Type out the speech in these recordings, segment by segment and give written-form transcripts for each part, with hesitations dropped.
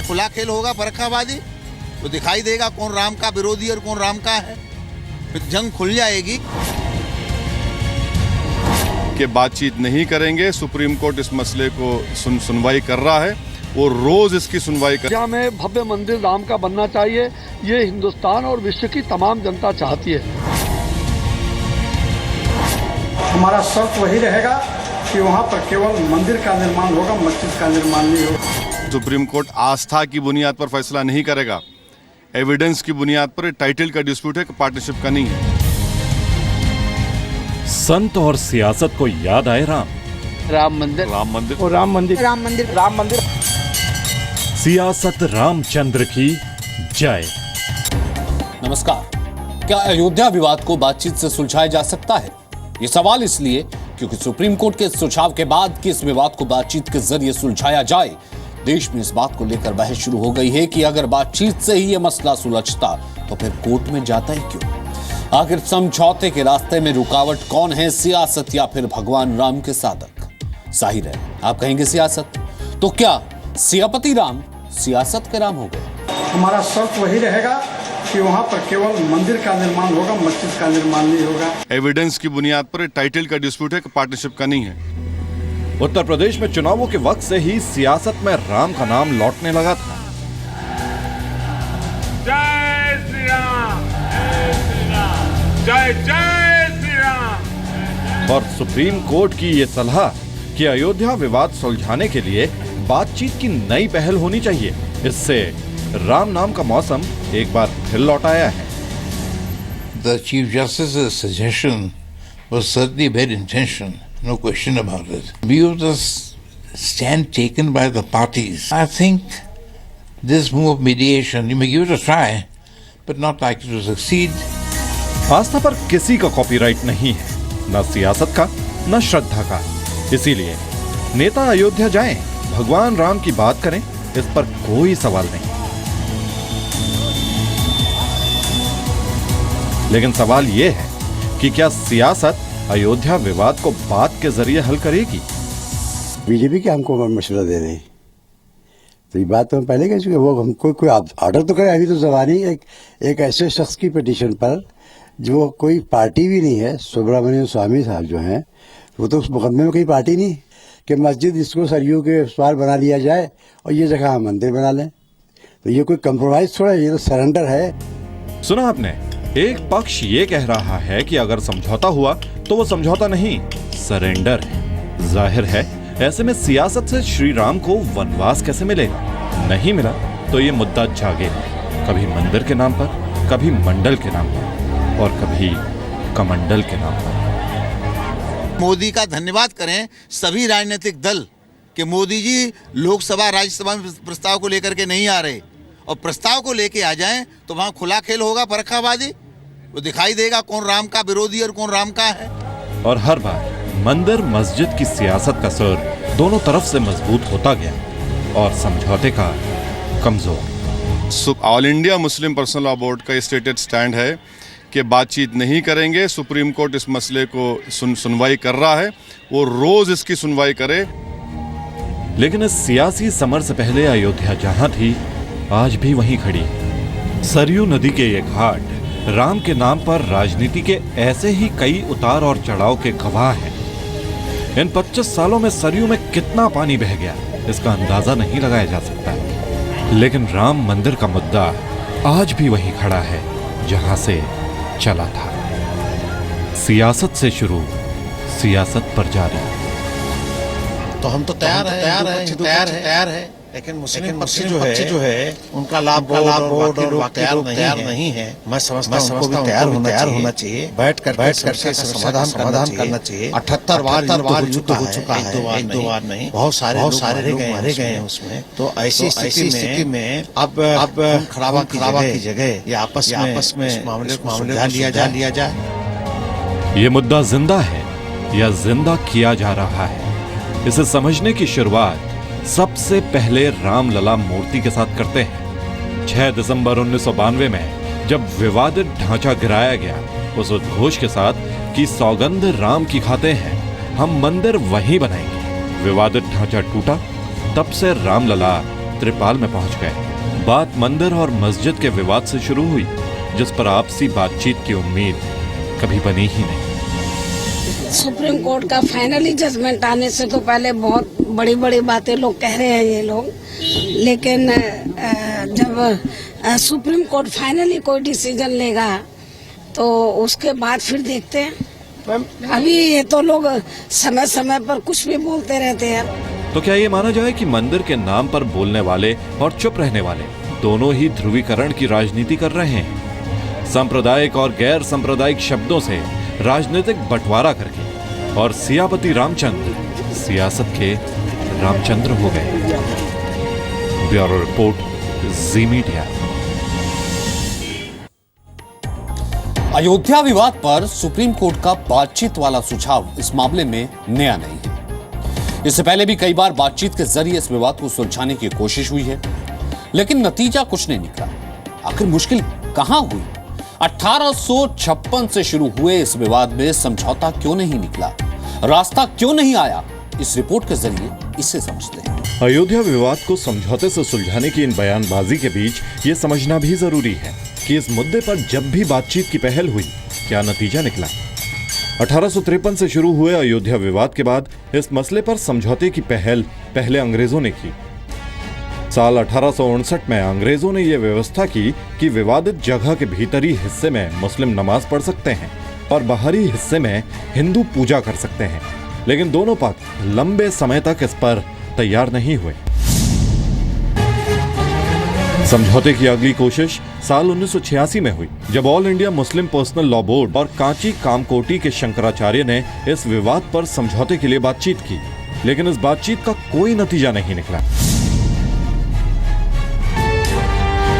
खुला खेल होगा फर्रुखाबादी तो दिखाई देगा कौन राम का विरोधी और कौन राम का है, फिर जंग खुल जाएगी। कि बातचीत नहीं करेंगे, सुप्रीम कोर्ट इस मसले को सुनवाई कर रहा है, वो रोज इसकी सुनवाई कर। अयोध्या में भव्य मंदिर राम का बनना चाहिए, ये हिंदुस्तान और विश्व की तमाम जनता चाहती है। हमारा शर्त वही रहेगा कि वहाँ पर केवल मंदिर का निर्माण होगा, मस्जिद का निर्माण नहीं होगा। सुप्रीम कोर्ट आस्था की बुनियाद पर फैसला नहीं करेगा, एविडेंस की बुनियाद पर। टाइटल का डिस्प्यूट है, पार्टनरशिप का नहीं है। संत और सियासत को याद आए राम मंदिर, राम मंदिर और राम मंदिर। सियासत रामचंद्र की जय। नमस्कार। क्या अयोध्या विवाद को बातचीत से सुलझाया जा सकता है? ये सवाल इसलिए क्योंकि सुप्रीम कोर्ट के सुझाव के बाद कि इस विवाद को बातचीत के जरिए सुलझाया जाए, देश में इस बात को लेकर बहस शुरू हो गई है कि अगर बातचीत से ही यह मसला सुलझता तो फिर कोर्ट में जाता ही क्यों? आखिर समझौते के रास्ते में रुकावट कौन है, सियासत या फिर भगवान राम के साधक? जाहिर है आप कहेंगे सियासत। तो क्या सियापति राम सियासत के राम हो गए? हमारा शर्त वही रहेगा कि वहाँ पर केवल मंदिर का निर्माण होगा, मस्जिद का निर्माण नहीं होगा। एविडेंस की बुनियाद पर। टाइटल का डिस्प्यूट है, पार्टनरशिप का नहीं है। उत्तर प्रदेश में चुनावों के वक्त से ही सियासत में राम का नाम लौटने लगा था। जय श्री राम, जय जय श्री राम। और सुप्रीम कोर्ट की ये सलाह कि अयोध्या विवाद सुलझाने के लिए बातचीत की नई पहल होनी चाहिए, इससे राम नाम का मौसम एक बार फिर लौट आया है। The Chief Justice's suggestion was certainly well intentioned, no question about it. View of the stand taken by the parties. I think this move of mediation, you may give it a try, but not likely to succeed. आस्था पर किसी का copyright नहीं है, न सियासत का न श्रद्धा का। इसीलिए नेता अयोध्या जाएं, भगवान राम की बात करें, इस पर कोई सवाल नहीं। लेकिन सवाल यह है कि क्या सियासत अयोध्या विवाद को बात के जरिए हल करेगी? बीजेपी क्या हमको मशवरा दे रही, तो ये बात तो हम पहले कह चुके। वो हमको कोई ऑर्डर तो करे, अभी तो जबानी एक ऐसे शख्स की पिटीशन पर जो कोई पार्टी भी नहीं है, सुब्रमण्यम स्वामी साहब जो हैं, वो तो उस मुकदमे में कोई पार्टी नहीं कि मस्जिद इसको सरयू के पार बना लिया जाए और ये जगह हम मंदिर बना लें। तो ये कोई कंप्रोमाइज थोड़ा, ये तो सरेंडर है। सुना आपने, एक पक्ष ये कह रहा है कि अगर समझौता हुआ तो वो समझौता नहीं, सरेंडर है। जाहिर है ऐसे में सियासत से श्री राम को वनवास कैसे मिलेगा? नहीं मिला तो ये मुद्दा जागेगा, कभी मंदिर के नाम पर, कभी मंडल के नाम पर और कभी कमंडल के नाम पर। मोदी का धन्यवाद करें सभी राजनीतिक दल कि मोदी जी लोकसभा राज्यसभा में प्रस्ताव को लेकर के नहीं आ रहे, और प्रस्ताव को लेके आ जाएं तो वहाँ खुला खेल होगा फर्रुखाबादी, वो दिखाई देगा कौन राम का विरोधी और कौन राम का है। और हर बार मंदिर मस्जिद की सियासत का सुर दोनों तरफ से मजबूत होता गया और समझौते का कमजोर। All India Muslim personal law board का स्टेटेड स्टैंड है कि बातचीत नहीं करेंगे, सुप्रीम कोर्ट इस मसले को सुनवाई कर रहा है, वो रोज इसकी सुनवाई करे। लेकिन इस सियासी समर से पहले अयोध्या जहां थी, आज भी वहीं खड़ी। सरयू नदी के ये घाट राम के नाम पर राजनीति के ऐसे ही कई उतार और चढ़ाव के गवाह हैं। इन 25 सालों में सरयू में कितना पानी बह गया, इसका अंदाजा नहीं लगाया जा सकता। लेकिन राम मंदिर का मुद्दा आज भी वहीं खड़ा है जहां से चला था। सियासत से शुरू, सियासत पर जारी। तो हम तो तैयार है, लेकिन मुस्लिम पक्ष जो है उनका लाभ बोर्ड और तैयार नहीं है। मैं समझता हूं तैयार होना चाहिए, बैठ कर समाधान करना चाहिए। 78 बार युद्ध हो चुका है, एक दो बार नहीं, बहुत सारे लोग मारे गए हैं उसमें। तो ऐसी स्थिति में अब खराबा की जगह ये आपस में मामले को लिया जाए। ये मुद्दा जिंदा है या जिंदा किया जा रहा है, इसे समझने की शुरुआत सबसे पहले रामलला मूर्ति के साथ करते हैं। 6 दिसंबर 1992 में जब विवादित ढांचा गिराया गया, उस उद्घोष के साथ कि सौगंध राम की खाते हैं, हम मंदिर वहीं बनाएंगे। विवादित ढांचा टूटा, तब से रामलला त्रिपाल में पहुंच गए। बात मंदिर और मस्जिद के विवाद से शुरू हुई, जिस पर आपसी बातचीत की उम्मीद कभी बनी ही नहीं। सुप्रीम कोर्ट का फाइनली जजमेंट आने से तो पहले बहुत बड़ी बड़ी बातें लोग कह रहे हैं ये लोग, लेकिन जब सुप्रीम कोर्ट फाइनली कोई डिसीजन लेगा तो उसके बाद फिर देखते हैं। अभी ये तो लोग समय समय पर कुछ भी बोलते रहते हैं। तो क्या ये माना जाए कि मंदिर के नाम पर बोलने वाले और चुप रहने वाले दोनों ही ध्रुवीकरण की राजनीति कर रहे हैं, सांप्रदायिक और गैर सांप्रदायिक शब्दों से राजनीतिक बंटवारा करके, और सियापति रामचंद्र सियासत के रामचंद्र हो गए। ब्यूरो रिपोर्ट, जी मीडिया। अयोध्या विवाद पर सुप्रीम कोर्ट का बातचीत वाला सुझाव इस मामले में नया नहीं है। इससे पहले भी कई बार बातचीत के जरिए इस विवाद को सुलझाने की कोशिश हुई है, लेकिन नतीजा कुछ नहीं निकला। आखिर मुश्किल कहां हुई? 1856 से शुरू हुए इस विवाद में समझौता क्यों नहीं निकला? रास्ता क्यों नहीं आया? इस रिपोर्ट के जरिए इसे समझते हैं। अयोध्या विवाद को समझौते से सुलझाने की इन बयानबाजी के बीच ये समझना भी जरूरी है कि इस मुद्दे पर जब भी बातचीत की पहल हुई, क्या नतीजा निकला। 1853 से शुरू हुए अयोध्या विवाद के बाद इस मसले पर समझौते की पहल पहले अंग्रेजों ने की। साल 1859 में अंग्रेजों ने यह व्यवस्था की कि विवादित जगह के भीतरी हिस्से में मुस्लिम नमाज पढ़ सकते हैं और बाहरी हिस्से में हिंदू पूजा कर सकते हैं, लेकिन दोनों पक्ष लंबे समय तक इस पर तैयार नहीं हुए। समझौते की अगली कोशिश साल 1986 में हुई, जब all India Muslim personal law board और कांची कामकोटी के शंकराचार्य ने इस विवाद पर समझौते के लिए बातचीत की, लेकिन इस बातचीत का कोई नतीजा नहीं निकला।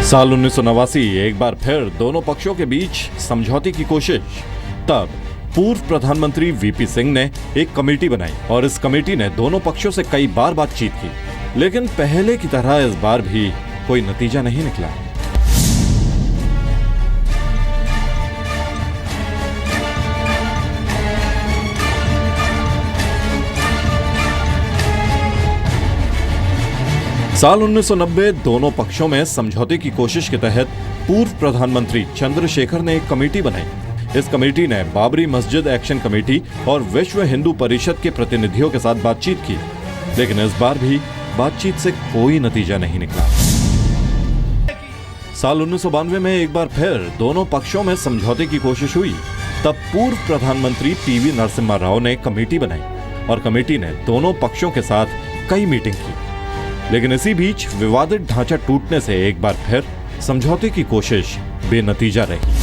साल 1989 एक बार फिर दोनों पक्षों के बीच समझौते की कोशिश। तब पूर्व प्रधानमंत्री वीपी सिंह ने एक कमेटी बनाई और इस कमेटी ने दोनों पक्षों से कई बार बातचीत की, लेकिन पहले की तरह इस बार भी कोई नतीजा नहीं निकला। साल 1990 दोनों पक्षों में समझौते की कोशिश के तहत पूर्व प्रधानमंत्री चंद्रशेखर ने एक कमेटी बनाई। इस कमेटी ने बाबरी मस्जिद एक्शन कमेटी और विश्व हिंदू परिषद के प्रतिनिधियों के साथ बातचीत की, लेकिन इस बार भी बातचीत से कोई नतीजा नहीं निकला। साल 1992 में एक बार फिर दोनों पक्षों में समझौते की कोशिश हुई। तब पूर्व प्रधानमंत्री पीवी नरसिम्हा राव ने कमेटी बनाई और कमेटी ने दोनों पक्षों के साथ कई मीटिंग की, लेकिन इसी बीच विवादित ढांचा टूटने से एक बार फिर समझौते की कोशिश बेनतीजा रही।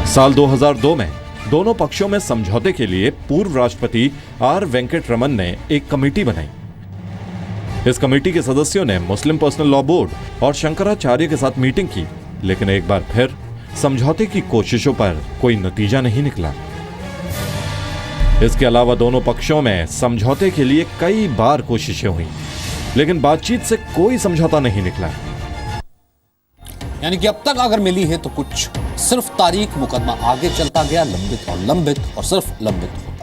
साल 2002 में दोनों पक्षों में समझौते के लिए पूर्व राष्ट्रपति आर वेंकटरमन ने एक कमेटी बनाई। इस कमेटी के सदस्यों ने मुस्लिम पर्सनल लॉ बोर्ड और शंकराचार्य के साथ मीटिंग की, लेकिन एक बार फिर समझौते की कोशिशों पर कोई नतीजा नहीं निकला। इसके अलावा दोनों पक्षों में समझौते के लिए कई बार कोशिशें हुई, लेकिन बातचीत से कोई समझौता नहीं निकला। यानी कि अब तक अगर मिली है तो कुछ सिर्फ तारीख, मुकदमा आगे चलता गया, लंबित और सिर्फ लंबित हो।